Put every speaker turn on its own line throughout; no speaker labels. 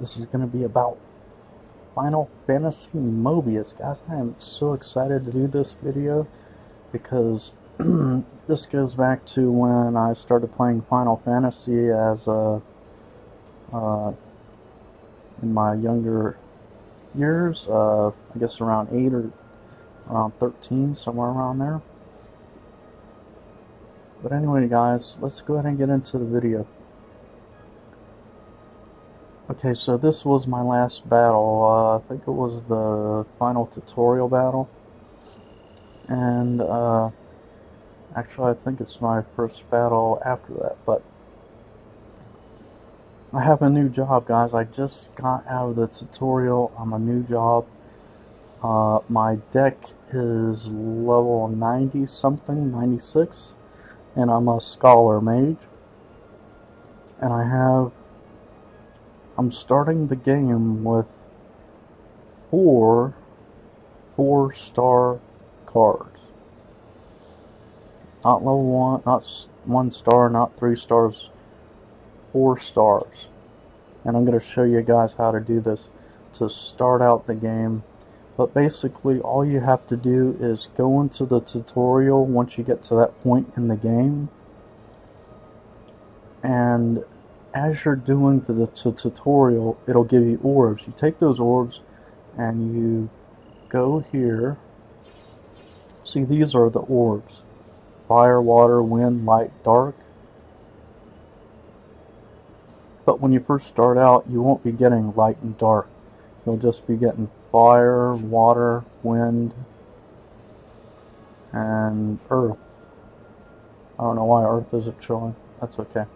This is going to be about Final Fantasy Mobius, guys. I am so excited to do this video because this goes back to when I started playing Final Fantasy as in my younger years, I guess around 8 or around 13, somewhere around there. But anyway, guys, let's go ahead and get into the video. Okay, so this was my last battle. I think it was the final tutorial battle. And actually I think it's my first battle after that, but I have a new job, guys. I just got out of the tutorial. I'm a new job. My deck is level 90 something, 96, and I'm a scholar mage. And I'm starting the game with four 4-star cards. Not level 1, not 1 star, not 3 stars, 4 stars. And I'm going to show you guys how to do this to start out the game. But basically all you have to do is go into the tutorial once you get to that point in the game. And as you're doing the tutorial, it'll give you orbs. You take those orbs and you go here. See, these are the orbs: fire, water, wind, light, dark. But when you first start out, you won't be getting light and dark. You'll just be getting fire, water, wind, and earth. I don't know why earth isn't showing. That's okay.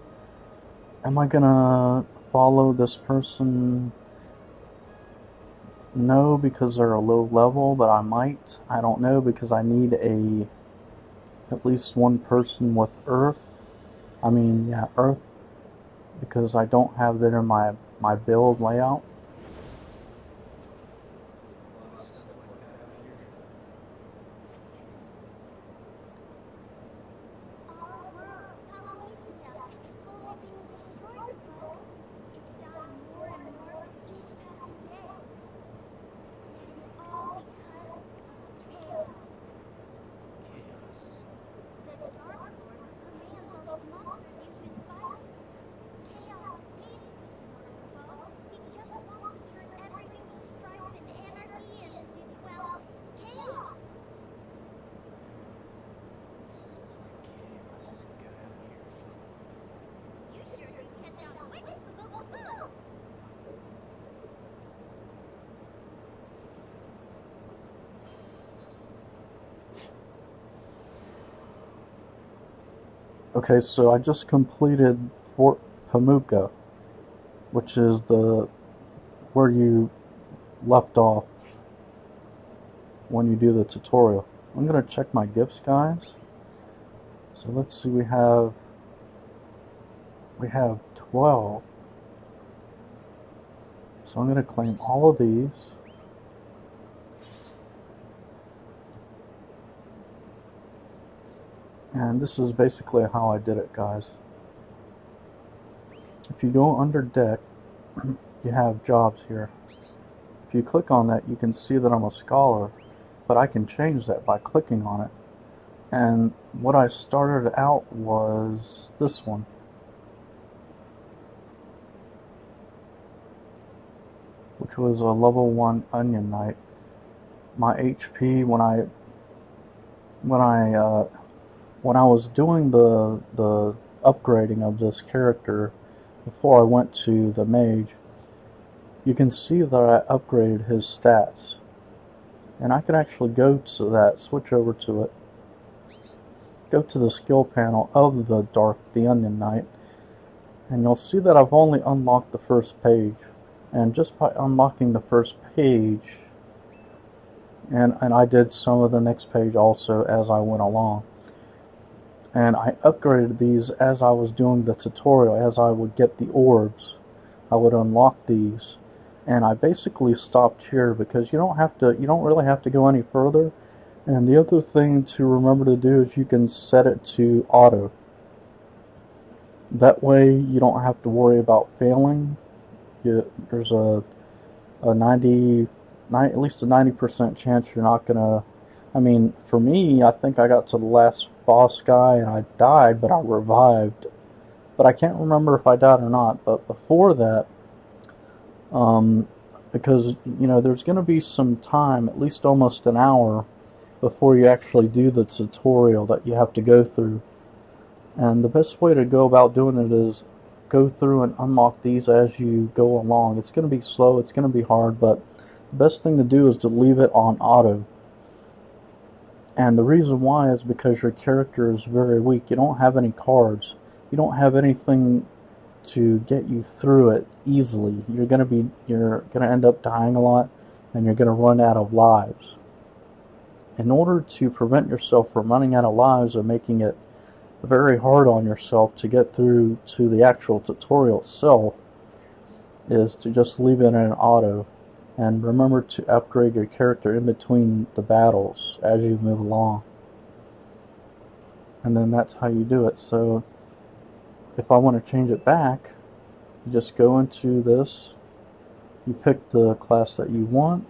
Am I gonna follow this person? No, because they're a low level, but I might. I don't know, because I need at least one person with earth. Earth, because I don't have that in my build layout. Okay, so I just completed Fort Pamuka, which is where you left off when you do the tutorial. I'm gonna check my gifts, guys. So let's see, we have 12. So I'm gonna claim all of these. And this is basically how I did it, guys. If you go under deck, you have jobs here. If you click on that, you can see that I'm a scholar, but I can change that by clicking on it. And what I started out was this one. Which was a level 1 Onion Knight. My HP when I was doing the upgrading of this character before I went to the mage, you can see that I upgraded his stats. And I can actually go to that, switch over to it, go to the skill panel of the Onion Knight, and you'll see that I've only unlocked the first page. And just by unlocking the first page, and I did some of the next page also as I went along. And I upgraded these as I was doing the tutorial. As I would get the orbs, I would unlock these. And I basically stopped here because you don't really have to go any further. And the other thing to remember to do is you can set it to auto. That way you don't have to worry about failing there's a 90, at least a 90% chance you're not gonna. I mean, for me, I think I got to the last boss guy and I died, but I revived. But I can't remember if I died or not. But before that, because there's gonna be some time, at least almost an hour, before you actually do the tutorial that you have to go through. And the best way to go about doing it is go through and unlock these as you go along. It's going to be slow, it's going to be hard, but the best thing to do is to leave it on auto. And the reason why is because your character is very weak. You don't have any cards. You don't have anything to get you through it easily. You're going to end up dying a lot, and you're going to run out of lives. In order to prevent yourself from running out of lives or making it very hard on yourself to get through to the actual tutorial itself, is to just leave it in auto. And remember to upgrade your character in between the battles as you move along. And then that's how you do it. So if I want to change it back, you just go into this, you pick the class that you want,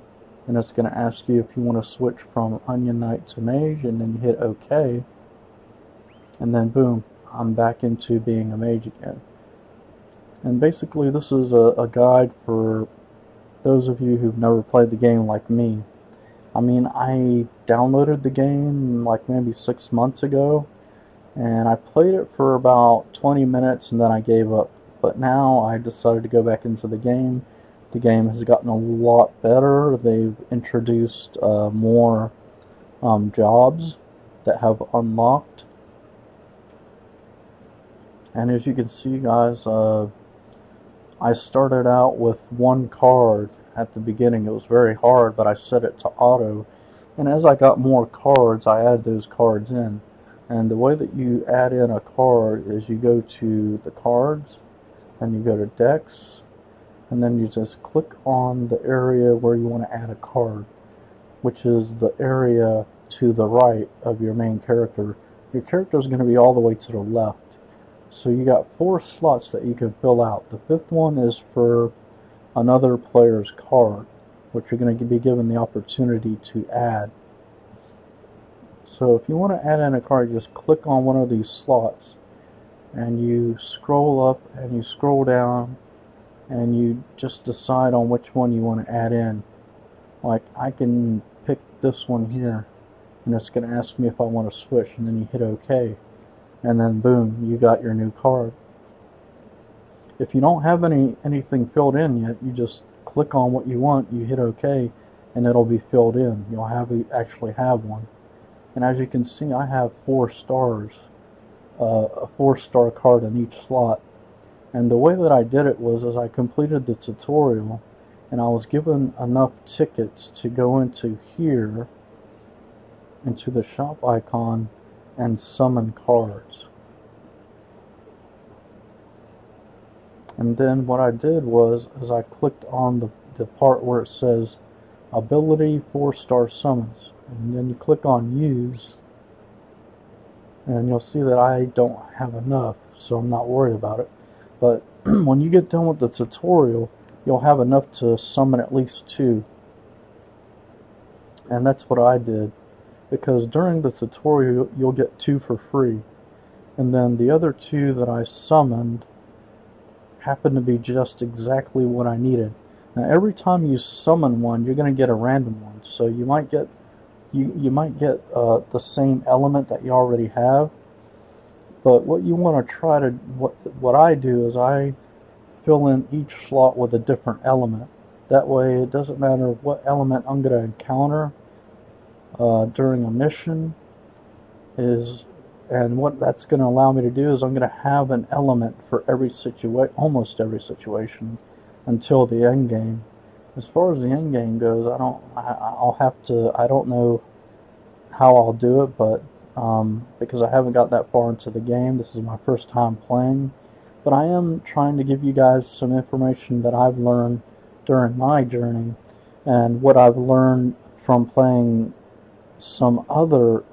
and it's going to ask you if you want to switch from Onion Knight to Mage, and then you hit OK. And then boom, I'm back into being a mage again. And basically this is a guide for those of you who've never played the game like me. I mean, I downloaded the game like maybe 6 months ago, and I played it for about 20 minutes and then I gave up. But now I decided to go back into the game. The game has gotten a lot better. They've introduced more jobs that have unlocked. And as you can see, guys, I started out with one card at the beginning. It was very hard, but I set it to auto. And as I got more cards, I added those cards in. And the way that you add in a card is you go to the cards, and you go to decks, and then you just click on the area where you want to add a card, which is the area to the right of your main character. Your character is going to be all the way to the left. So you got 4 slots that you can fill out. The 5th one is for another player's card, which you're going to be given the opportunity to add. So if you want to add in a card, just click on one of these slots, and you scroll up and you scroll down, and you just decide on which one you want to add in. Like, I can pick this one here, and it's going to ask me if I want to switch, and then you hit OK. And then boom, you got your new card. If you don't have anything filled in yet, you just click on what you want, you hit OK, and it'll be filled in. You'll actually have one. And as you can see, I have 4 stars, a 4-star card in each slot. And the way that I did it was, as I completed the tutorial, and I was given enough tickets to go into here, into the shop icon, and summon cards. And then what I did was, as I clicked on the part where it says ability 4-star summons, and then you click on use, and you'll see that I don't have enough, so I'm not worried about it. But when you get done with the tutorial, you'll have enough to summon at least 2. And that's what I did, because during the tutorial you'll get 2 for free, and then the other 2 that I summoned happened to be just exactly what I needed. Now every time you summon one, you're going to get a random one, so you might get the same element that you already have. But what you want to try to what I do is I fill in each slot with a different element. That way it doesn't matter what element I'm going to encounter during a mission, and what that's going to allow me to do is I'm going to have an element for almost every situation until the end game. As far as the end game goes, I don't know how I'll do it, but because I haven't got that far into the game, this is my first time playing. But I am trying to give you guys some information that I've learned during my journey, and what I've learned from playing some other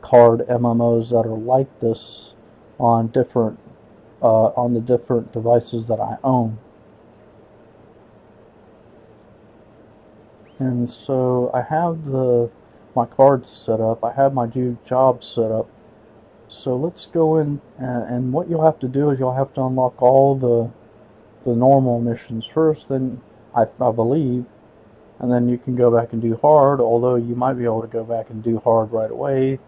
card MMOs that are like this on the different devices that I own. And so I have my cards set up. I have my new job set up. So let's go in, and what you'll have to do is you'll have to unlock all the normal missions first, then I believe, and then you can go back and do hard, although you might be able to go back and do hard right away,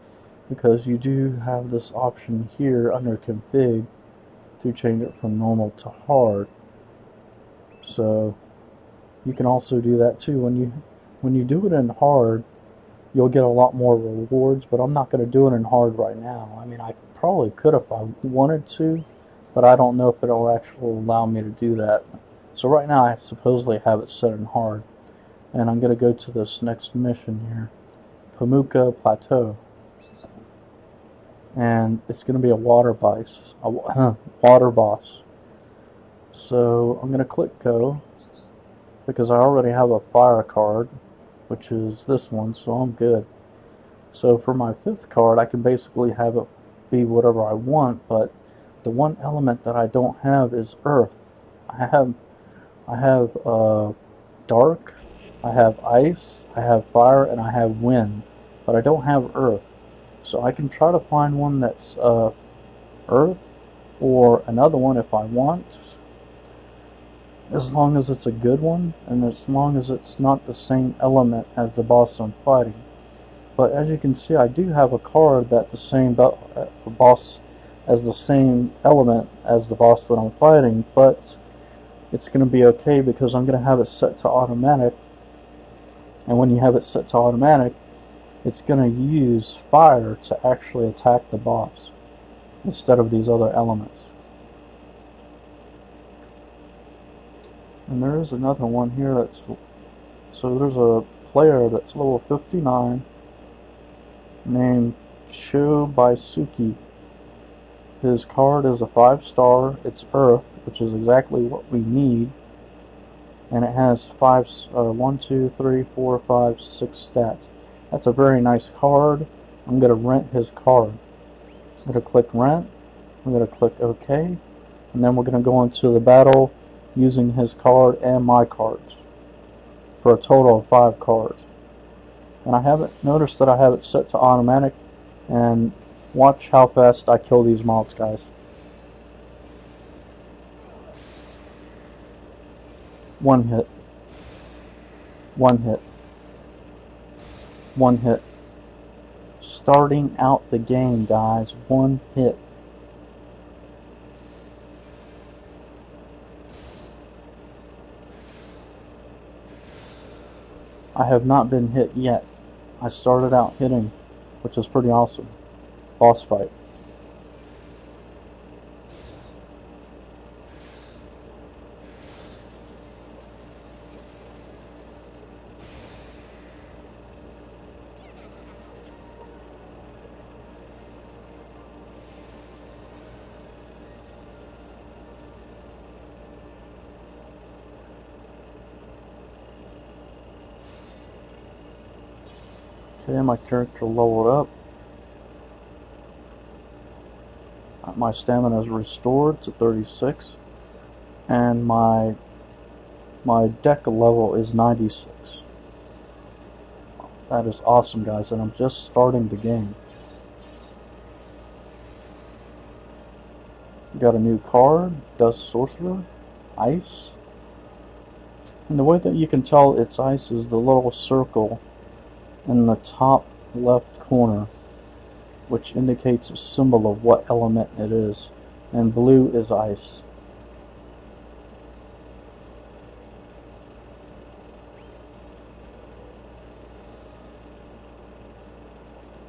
because you do have this option here under config to change it from normal to hard. So you can also do that too. When you do it in hard, you'll get a lot more rewards, but I'm not going to do it in hard right now. I mean, I probably could if I wanted to, but I don't know if it'll actually allow me to do that. So right now I supposedly have it set in hard, and I'm going to go to this next mission here, Pamuka Plateau, and it's going to be a water boss. So I'm going to click go, because I already have a fire card, which is this one, so I'm good. So for my 5th card, I can basically have it be whatever I want, but the one element that I don't have is earth. I have dark, I have ice, I have fire, and I have wind, but I don't have earth. So I can try to find one that's earth, or another one if I want, as long as it's a good one, and as long as it's not the same element as the boss I'm fighting. But as you can see, I do have a card that the same boss as the same element as the boss that I'm fighting, but it's going to be okay because I'm going to have it set to automatic, and when you have it set to automatic, it's going to use fire to actually attack the boss instead of these other elements. And there is another one here that's, so there's a player that's level 59 named Shobaisuki. His card is a 5-star, it's Earth, which is exactly what we need, and it has 1, 2, 3, 4, 5, 6 stats. That's a very nice card. I'm going to rent his card. I'm going to click rent, I'm going to click OK, and then we're going to go into the battle using his card and my cards for a total of 5 cards. And I haven't noticed that I have it set to automatic, and watch how fast I kill these mobs, guys. One hit, one hit, one hit. Starting out the game, guys, one hit. I have not been hit yet. I started out hitting, which is pretty awesome. Boss fight. Okay, my character leveled up. My stamina is restored to 36, and my deck level is 96. That is awesome, guys, and I'm just starting the game. Got a new card, Dust Sorcerer, Ice. And the way that you can tell it's ice is the little circle in the top left corner, which indicates a symbol of what element it is, and blue is ice.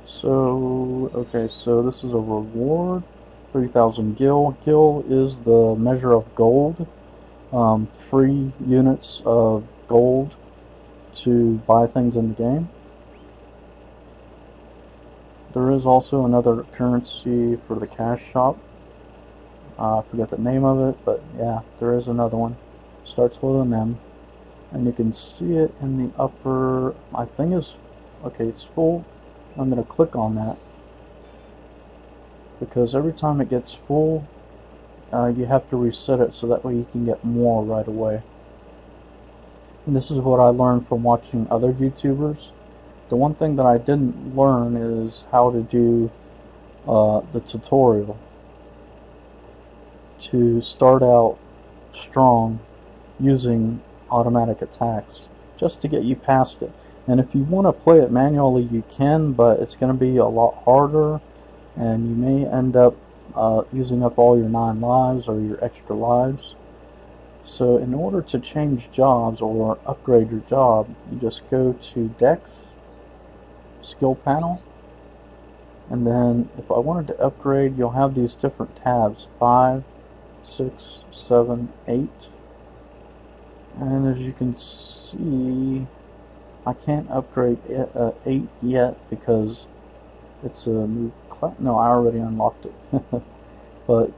So, okay, so this is a reward, 3,000 gil. Gil is the measure of gold, 3 units of gold to buy things in the game. There is also another currency for the cash shop. I forget the name of it, but yeah, there is another one. Starts with an M, and you can see it in the upper. My thing is, okay, it's full. I'm going to click on that because every time it gets full, you have to reset it so that way you can get more right away. And this is what I learned from watching other YouTubers. The one thing that I didn't learn is how to do the tutorial to start out strong using automatic attacks, just to get you past it. And if you want to play it manually, you can, but it's going to be a lot harder, and you may end up using up all your 9 lives or your extra lives. So in order to change jobs or upgrade your job, you just go to Dex, Skill Panel, and then if I wanted to upgrade, you'll have these different tabs, 5, 6, 7, 8. And as you can see, I can't upgrade 8 yet because it's a new class. No, I already unlocked it. But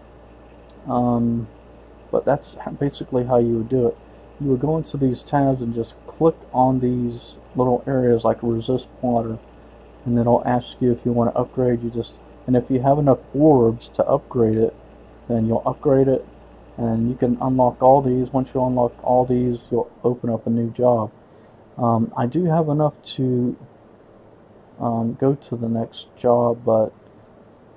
that's basically how you would do it. You would go into these tabs and just click on these little areas like resist water, and it'll ask you if you want to upgrade. And if you have enough orbs to upgrade it, then you'll upgrade it, and you can unlock all these. Once you unlock all these, you'll open up a new job. I do have enough to go to the next job, but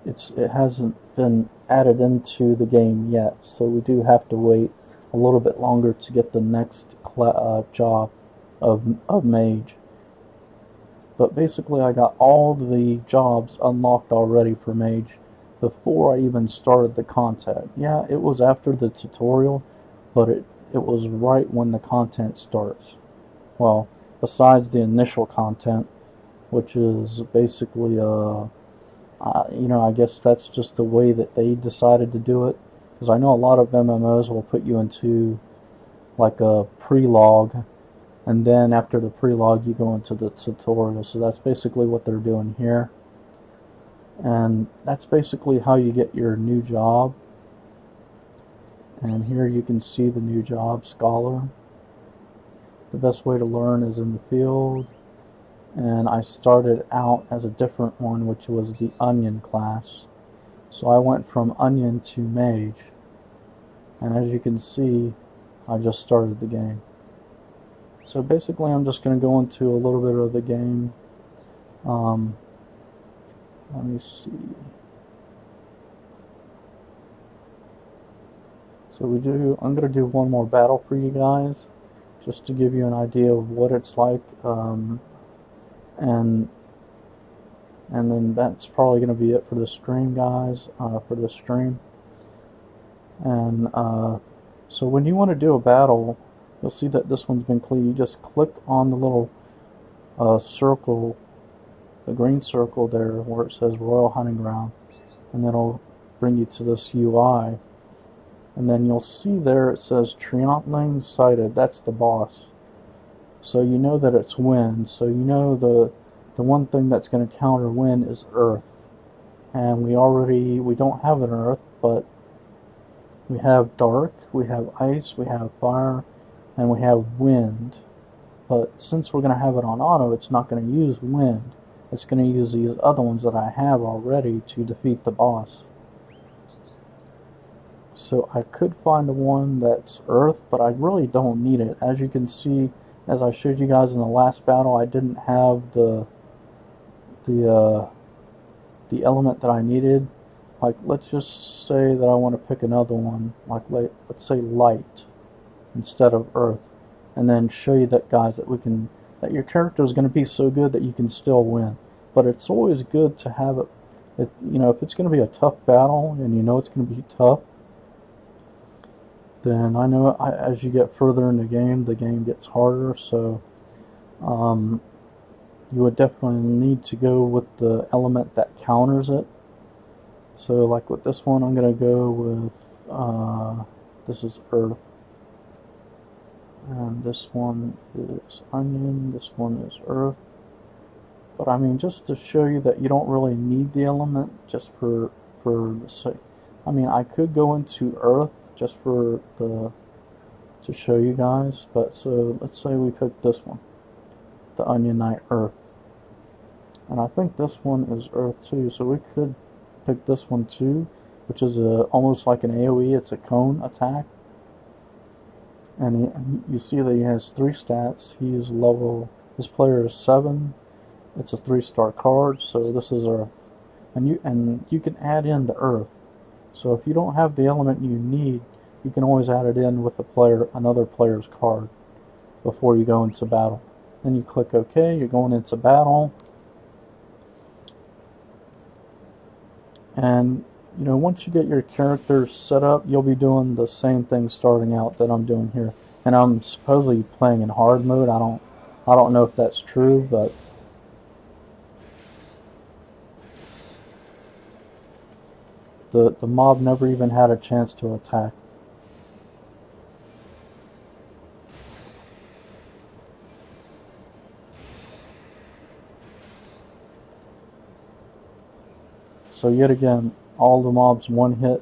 it hasn't been added into the game yet, so we do have to wait a little bit longer to get the next job of mage. But basically I got all the jobs unlocked already for mage before I even started the content. Yeah, it was after the tutorial, but it was right when the content starts. Well, besides the initial content, which is basically you know, I guess that's just the way that they decided to do it, because I know a lot of MMOs will put you into like a pre-log, and then after the pre-log you go into the tutorial. So that's basically what they're doing here, and that's basically how you get your new job. And here you can see the new job, Scholar. The best way to learn is in the field, and I started out as a different one, which was the Onion class. So I went from Onion to Mage, and as you can see, I just started the game. So basically I'm just going to go into a little bit of the game. Let me see. So I'm going to do one more battle for you guys, just to give you an idea of what it's like. And then that's probably going to be it for the stream, guys, for the stream. And so when you want to do a battle, you'll see that this one's been clear. You just click on the little circle, the green circle there where it says Royal Hunting Ground, and it'll bring you to this UI. And then you'll see there it says Triantling Sighted. That's the boss. So you know that it's wind. So you know the one thing that's going to counter wind is earth. And we don't have an earth, but we have dark, we have ice, we have fire, and we have wind. But since we're going to have it on auto, it's not going to use wind. It's going to use these other ones that I have already to defeat the boss. So I could find the one that's earth, but I really don't need it. As you can see, as I showed you guys in the last battle, I didn't have the element that I needed. Like, let's just say that I want to pick another one, like let's say light instead of earth, and then show you that, guys, that your character is going to be so good that you can still win. But it's always good to have it. You know, if it's going to be a tough battle and you know it's going to be tough, then I know as you get further in the game gets harder. So you would definitely need to go with the element that counters it. So like with this one, I'm going to go with, this is earth, and this one is onion, this one is earth. But I mean, just to show you that you don't really need the element, just for the sake. I mean, I could go into earth just for to show you guys, but so let's say we pick this one, the Onion Knight Earth, and I think this one is earth too, so we could pick this one too, which is almost like an AoE. It's a cone attack, and you see that he has 3 stats. He's level, this player is 7. It's a 3-star card, so this is and you can add in the earth. So if you don't have the element you need, you can always add it in with another player's card before you go into battle. Then you click OK, you're going into battle. And you know, once you get your character set up, you'll be doing the same thing starting out that I'm doing here. And I'm supposedly playing in hard mode. I don't know if that's true, but the mob never even had a chance to attack. So yet again, all the mobs one hit,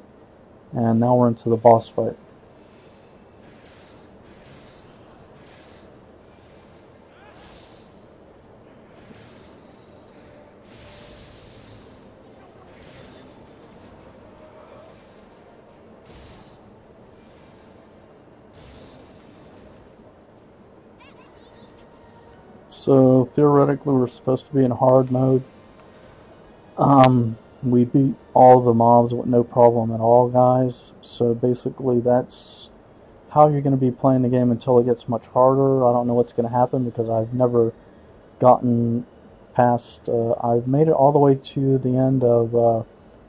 and now we're into the boss fight. So theoretically we're supposed to be in hard mode. We beat all the mobs with no problem at all, guys. So basically that's how you're going to be playing the game until it gets much harder. I don't know what's going to happen because I've never gotten past, I've made it all the way to the end of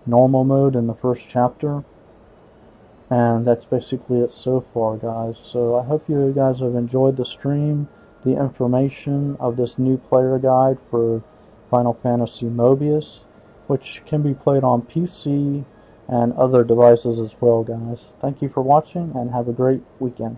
normal mode in the first chapter. And that's basically it so far, guys. So I hope you guys have enjoyed the stream, the information of this new player guide for Final Fantasy Mobius, which can be played on PC and other devices as well, guys. Thank you for watching and have a great weekend.